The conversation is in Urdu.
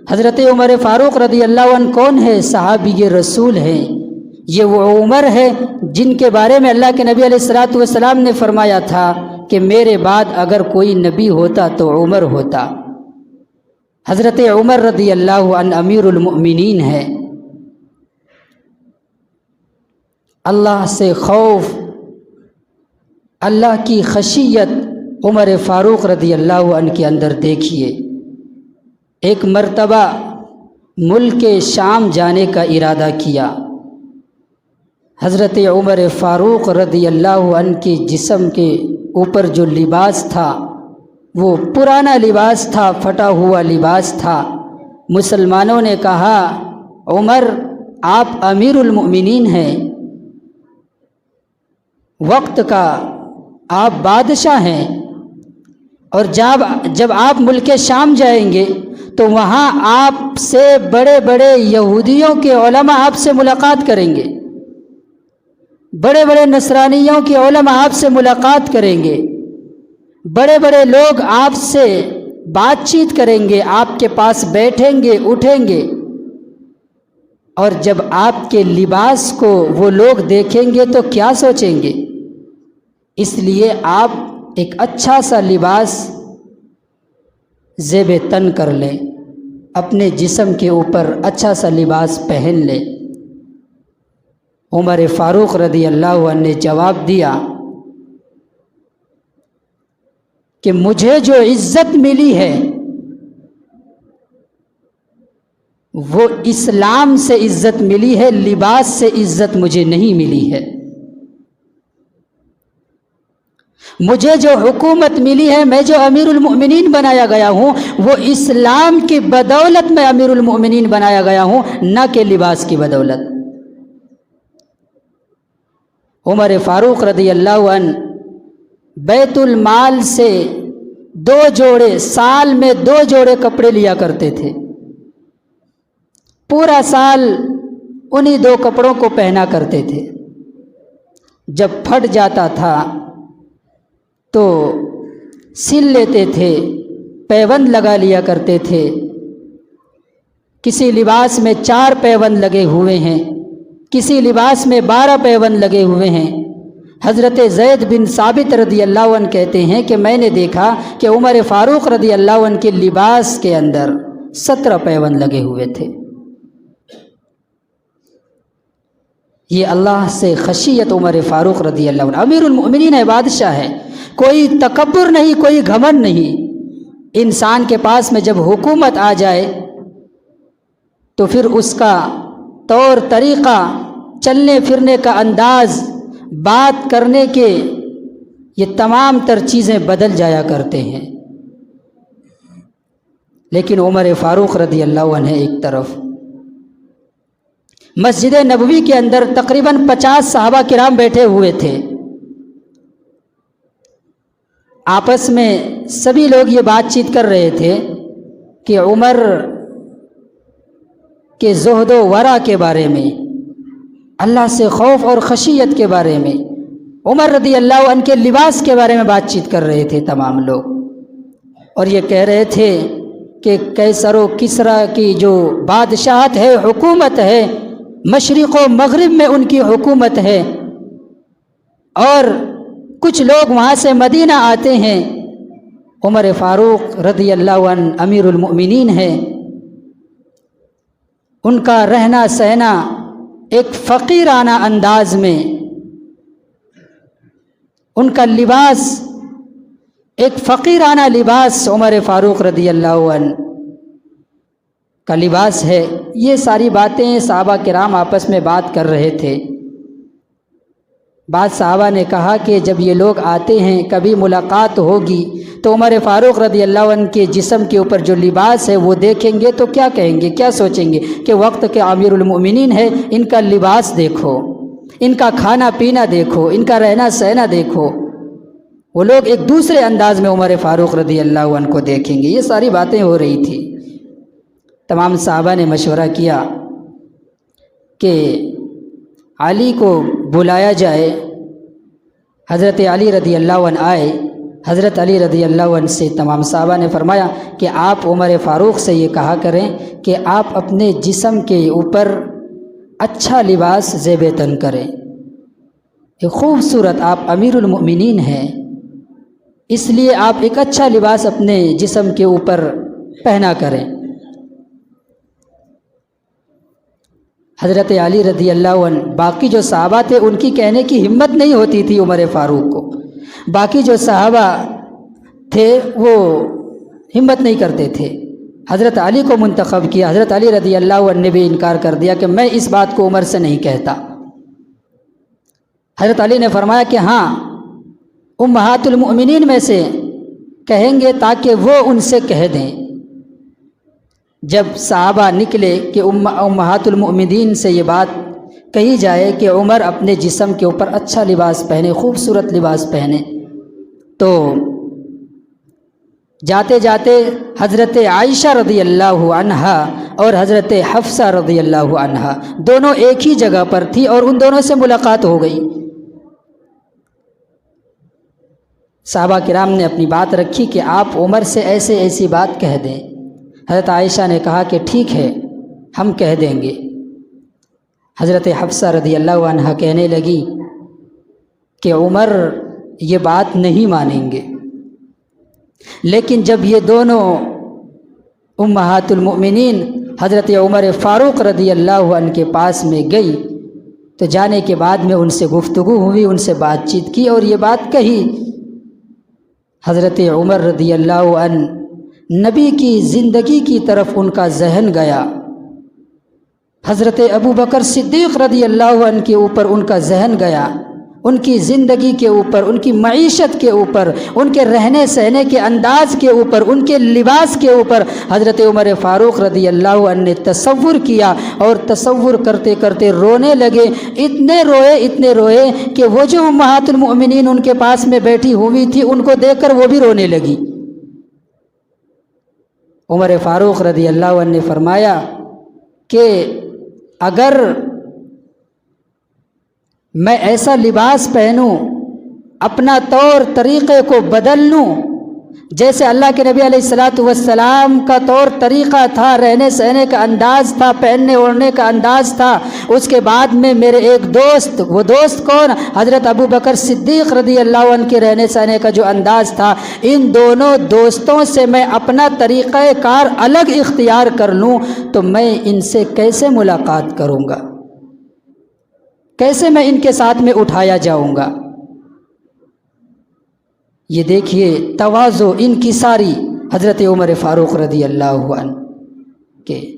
حضرت عمر فاروق رضی اللہ عنہ کون ہے؟ صحابی رسول ہیں۔ یہ وہ عمر ہے جن کے بارے میں اللہ کے نبی علیہ الصلوۃ والسلام نے فرمایا تھا کہ میرے بعد اگر کوئی نبی ہوتا تو عمر ہوتا۔ حضرت عمر رضی اللہ عنہ امیر المؤمنین ہے۔ اللہ سے خوف، اللہ کی خشیت عمر فاروق رضی اللہ عنہ کے اندر دیکھیے۔ ایک مرتبہ ملک شام جانے کا ارادہ کیا۔ حضرت عمر فاروق رضی اللہ عنہ کے جسم کے اوپر جو لباس تھا وہ پرانا لباس تھا، پھٹا ہوا لباس تھا۔ مسلمانوں نے کہا عمر آپ امیر المؤمنین ہیں، وقت کا آپ بادشاہ ہیں، اور جب آپ ملک شام جائیں گے تو وہاں آپ سے بڑے بڑے یہودیوں کے علماء آپ سے ملاقات کریں گے، بڑے بڑے نصرانیوں کے علماء آپ سے ملاقات کریں گے، بڑے بڑے لوگ آپ سے بات چیت کریں گے، آپ کے پاس بیٹھیں گے، اٹھیں گے، اور جب آپ کے لباس کو وہ لوگ دیکھیں گے تو کیا سوچیں گے؟ اس لیے آپ ایک اچھا سا لباس زیب تن کر لیں، اپنے جسم کے اوپر اچھا سا لباس پہن لیں۔ عمر فاروق رضی اللہ عنہ نے جواب دیا کہ مجھے جو عزت ملی ہے وہ اسلام سے عزت ملی ہے، لباس سے عزت مجھے نہیں ملی ہے۔ مجھے جو حکومت ملی ہے، میں جو امیر المؤمنین بنایا گیا ہوں، وہ اسلام کی بدولت میں امیر المؤمنین بنایا گیا ہوں، نہ کہ لباس کی بدولت۔ عمر فاروق رضی اللہ عنہ بیت المال سے سال میں 2 جوڑے کپڑے لیا کرتے تھے، پورا سال انہی 2 کپڑوں کو پہنا کرتے تھے۔ جب پھٹ جاتا تھا تو سل لیتے تھے، پیوند لگا لیا کرتے تھے۔ کسی لباس میں 4 پیوند لگے ہوئے ہیں، کسی لباس میں 12 پیوند لگے ہوئے ہیں۔ حضرت زید بن ثابت رضی اللہ عنہ کہتے ہیں کہ میں نے دیکھا کہ عمر فاروق رضی اللہ عنہ کے لباس کے اندر 17 پیوند لگے ہوئے تھے۔ یہ اللہ سے خشیت عمر فاروق رضی اللہ عنہ، امیر المؤمنین ہے، بادشاہ ہے، کوئی تکبر نہیں، کوئی گھمنڈ نہیں۔ انسان کے پاس میں جب حکومت آ جائے تو پھر اس کا طور طریقہ، چلنے پھرنے کا انداز، بات کرنے کے، یہ تمام تر چیزیں بدل جایا کرتے ہیں۔ لیکن عمر فاروق رضی اللہ عنہ ایک طرف، مسجد نبوی کے اندر تقریباً 50 صحابہ کرام بیٹھے ہوئے تھے۔ آپس میں سبھی لوگ یہ بات چیت کر رہے تھے کہ عمر کے زہد و ورع کے بارے میں، اللہ سے خوف اور خشیت کے بارے میں، عمر رضی اللہ عنہ کے لباس کے بارے میں بات چیت کر رہے تھے تمام لوگ، اور یہ کہہ رہے تھے کہ قیصر و کسریٰ کی جو بادشاہت ہے، حکومت ہے، مشرق و مغرب میں ان کی حکومت ہے، اور کچھ لوگ وہاں سے مدینہ آتے ہیں۔ عمر فاروق رضی اللہ عنہ امیر المؤمنین ہے، ان کا رہنا سہنا ایک فقیرانہ انداز میں، ان کا لباس ایک فقیرانہ لباس عمر فاروق رضی اللہ عنہ کا لباس ہے۔ یہ ساری باتیں صحابہ کرام آپس میں بات کر رہے تھے۔ بعض صحابہ نے کہا کہ جب یہ لوگ آتے ہیں، کبھی ملاقات ہوگی تو عمر فاروق رضی اللہ عنہ کے جسم کے اوپر جو لباس ہے وہ دیکھیں گے تو کیا کہیں گے، کیا سوچیں گے کہ وقت کے امیر المؤمنین ہے، ان کا لباس دیکھو، ان کا کھانا پینا دیکھو، ان کا رہنا سہنا دیکھو۔ وہ لوگ ایک دوسرے انداز میں عمر فاروق رضی اللہ عنہ کو دیکھیں گے۔ یہ ساری باتیں ہو رہی تھی۔ تمام صحابہ نے مشورہ کیا کہ علی کو بلایا جائے۔ حضرت علی رضی اللہ عنہ آئے، حضرت علی رضی اللہ عنہ سے تمام صحابہ نے فرمایا کہ آپ عمر فاروق سے یہ کہا کریں کہ آپ اپنے جسم کے اوپر اچھا لباس زیب تن کریں، ایک خوبصورت، آپ امیر المؤمنین ہیں، اس لیے آپ ایک اچھا لباس اپنے جسم کے اوپر پہنا کریں۔ حضرت علی رضی اللہ عنہ، باقی جو صحابہ تھے ان کی کہنے کی ہمت نہیں ہوتی تھی عمر فاروق کو، باقی جو صحابہ تھے وہ ہمت نہیں کرتے تھے، حضرت علی کو منتخب کیا۔ حضرت علی رضی اللہ عنہ نے بھی انکار کر دیا کہ میں اس بات کو عمر سے نہیں کہتا۔ حضرت علی نے فرمایا کہ ہاں، امہات المؤمنین میں سے کہیں گے تاکہ وہ ان سے کہہ دیں۔ جب صحابہ نکلے کہ امہات المؤمنین سے یہ بات کہی جائے کہ عمر اپنے جسم کے اوپر اچھا لباس پہنے، خوبصورت لباس پہنے، تو جاتے جاتے حضرت عائشہ رضی اللہ عنہا اور حضرت حفصہ رضی اللہ عنہا دونوں ایک ہی جگہ پر تھی اور ان دونوں سے ملاقات ہو گئی۔ صحابہ کرام نے اپنی بات رکھی کہ آپ عمر سے ایسی بات کہہ دیں۔ حضرت عائشہ نے کہا کہ ٹھیک ہے، ہم کہہ دیں گے۔ حضرت حفصہ رضی اللہ عنہا کہنے لگی کہ عمر یہ بات نہیں مانیں گے، لیکن جب یہ دونوں امہات المؤمنین حضرت عمر فاروق رضی اللہ عنہ کے پاس میں گئی تو جانے کے بعد میں ان سے گفتگو ہوئی، ان سے بات چیت کی اور یہ بات کہی۔ حضرت عمر رضی اللہ عنہ، نبی کی زندگی کی طرف ان کا ذہن گیا، حضرت ابو بکر صدیق رضی اللہ عنہ کے اوپر ان کا ذہن گیا، ان کی زندگی کے اوپر، ان کی معیشت کے اوپر، ان کے رہنے سہنے کے انداز کے اوپر، ان کے لباس کے اوپر حضرت عمر فاروق رضی اللہ عنہ نے تصور کیا اور تصور کرتے کرتے رونے لگے۔ اتنے روئے کہ وہ جو امہات المؤمنین ان کے پاس میں بیٹھی ہوئی تھی ان کو دیکھ کر وہ بھی رونے لگی۔ عمر فاروق رضی اللہ عنہ نے فرمایا کہ اگر میں ایسا لباس پہنوں، اپنا طور طریقے کو بدل لوں، جیسے اللہ کے نبی علیہ السلام کا طور طریقہ تھا، رہنے سہنے کا انداز تھا، پہننے اوڑھنے کا انداز تھا، اس کے بعد میں میرے ایک دوست، وہ دوست کون؟ حضرت ابو بکر صدیق رضی اللہ عنہ کے رہنے سہنے کا جو انداز تھا، ان دونوں دوستوں سے میں اپنا طریقہ کار الگ اختیار کر لوں تو میں ان سے کیسے ملاقات کروں گا، کیسے میں ان کے ساتھ میں اٹھایا جاؤں گا؟ یہ دیکھیے تواضع، انکساری حضرت عمر فاروق رضی اللہ عنہ کے۔